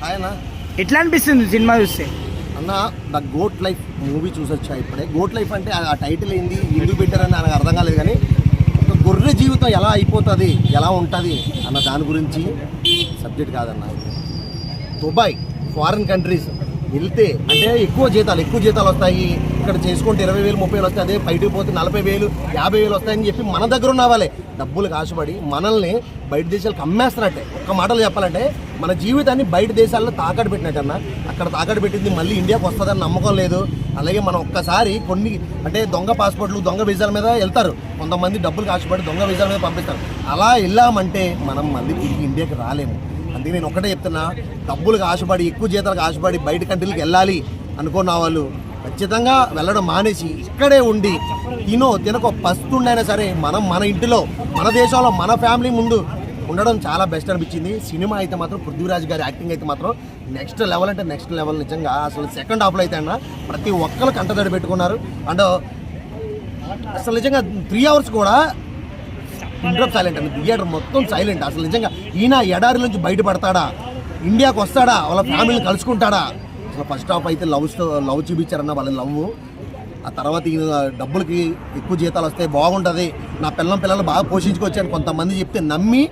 ఆయన ఎట్లా అనిపిస్తుంది సినిమా చూస్తే? అన్న ద గోట్ లైఫ్ మూవీ చూసొచ్చా ఇప్పుడే. గోట్ లైఫ్ అంటే ఆ టైటిల్ ఏంది, ఎందుకు పెట్టారని నాకు అర్థం కాలేదు. కానీ ఒక గొర్రె జీవితం ఎలా అయిపోతుంది, ఎలా ఉంటుంది అన్న దాని గురించి సబ్జెక్ట్ కాదన్న. దుబాయ్ ఫారిన్ కంట్రీస్ వెళ్తే అంటే ఎక్కువ జీతాలు వస్తాయి. ఇక్కడ చేసుకుంటే 20,000 30,000 వస్తాయి. అదే బయటకు పోతే 40,000 50,000 వస్తాయని చెప్పి మన దగ్గర ఉన్న వాళ్ళే డబ్బులకు ఆశపడి మనల్ని బయట దేశాలకు అమ్మేస్తున్నట్టే. ఒక్క మాటలు చెప్పాలంటే మన జీవితాన్ని బయట దేశాల్లో తాకట్టు పెట్టినట్టన్న. అక్కడ తాకట్టు పెట్టింది మళ్ళీ ఇండియాకి వస్తుందని నమ్మకం లేదు. అలాగే మనం ఒక్కసారి కొన్ని అంటే దొంగ పాస్పోర్ట్లు దొంగ వీసాల మీద వెళ్తారు. కొంతమంది డబ్బులకు ఆశపడి దొంగ వీసాల మీద పంపిస్తారు. అలా వెళ్ళామంటే మనం మళ్ళీ తిరిగి ఇండియాకి రాలేము. అందుకే నేను ఒకటే చెప్తున్నా, డబ్బులకు ఆశపడి ఎక్కువ జీతాలకు ఆశపడి బయట కంట్రీలకు వెళ్ళాలి అనుకున్న వాళ్ళు ఖచ్చితంగా వెళ్ళడం మానేసి ఇక్కడే ఉండి తినక పస్తుండైనా సరే మనం మన ఇంటిలో మన దేశంలో మన ఫ్యామిలీ ముందు ఉండడం చాలా బెస్ట్ అనిపించింది. సినిమా అయితే మాత్రం పృథ్వీరాజ్ గారి యాక్టింగ్ అయితే మాత్రం నెక్స్ట్ లెవెల్ అంటే నెక్స్ట్ లెవెల్. నిజంగా అసలు సెకండ్ హాఫ్లో అయితే అన్న ప్రతి ఒక్కరు కంటతడి పెట్టుకున్నారు. అండ్ అసలు నిజంగా 3 hours కూడా ఇంట్రప్ సైలెంట్ అండి. థియేటర్ మొత్తం సైలెంట్. అసలు నిజంగా ఈయన ఎడారి నుంచి బయటపడతాడా, ఇండియాకి వస్తాడా, వాళ్ళ ఫ్యామిలీని కలుసుకుంటాడా? అసలు ఫస్ట్ హాఫ్ అయితే లవ్ చూపించారన్న వాళ్ళ లవ్. ఆ తర్వాత ఈయన డబ్బులకి ఎక్కువ జీతాలు వస్తే బాగుంటుంది, నా పిల్లలు బాగా పోషించుకొచ్చాను కొంతమంది చెప్తే నమ్మి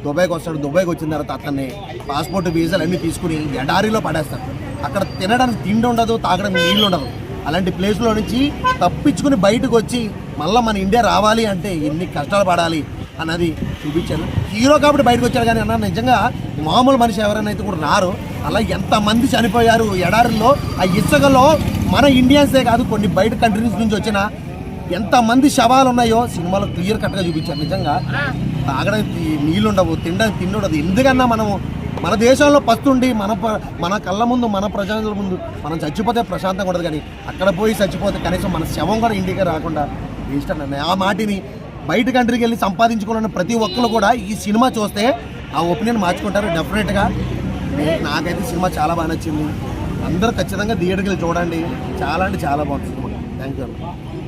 దుబాయ్కి వస్తాడు. దుబాయ్కి వచ్చిన తర్వాత అతన్ని పాస్పోర్ట్ వీసాలు అన్నీ తీసుకుని ఎడారిలో పడేస్తాడు. అక్కడ తినడానికి తిండి ఉండదు, తాగడానికి నీళ్ళు ఉండదు. అలాంటి ప్లేస్లో నుంచి తప్పించుకుని బయటకు వచ్చి మళ్ళీ మన ఇండియా రావాలి అంటే ఎన్ని కష్టాలు పడాలి అన్నది చూపించారు. హీరో కాబట్టి బయటకు వచ్చారు. కానీ అన్న నిజంగా మామూలు మనిషి ఎవరైనా అయితే కూడా రారు. అలా ఎంతమంది చనిపోయారు ఎడారిలో. ఆ ఇసుకలో మన ఇండియన్సే కాదు కొన్ని బయట కంట్రీస్ నుంచి వచ్చిన ఎంతమంది శవాలు ఉన్నాయో సినిమాలో క్లియర్ కట్గా చూపించారు. నిజంగా తాగడానికి నీళ్ళు ఉండవు, తినడానికి తిండి ఉండదు. ఎందుకన్నా మనము మన దేశంలో పస్తుండి మన కళ్ళ ముందు మన ప్రజల ముందు మనం చచ్చిపోతే ప్రశాంతంగా ఉండదు. కానీ అక్కడ పోయి చచ్చిపోతే కనీసం మన శవం కూడా ఇంటికి రాకుండా వేస్ట్ అన్న. ఆ మాటిని బయట కంట్రీకి వెళ్ళి సంపాదించుకోవాలని ప్రతి ఒక్కరు కూడా ఈ సినిమా చూస్తే ఆ ఒపీనియన్ మార్చుకుంటారు డెఫినెట్గా. నాకైతే సినిమా చాలా బాగా నచ్చింది. అందరూ ఖచ్చితంగా థియేటర్కి వెళ్ళి చూడండి. చాలా అంటే చాలా బాగుంటుంది సినిమా. Thank you.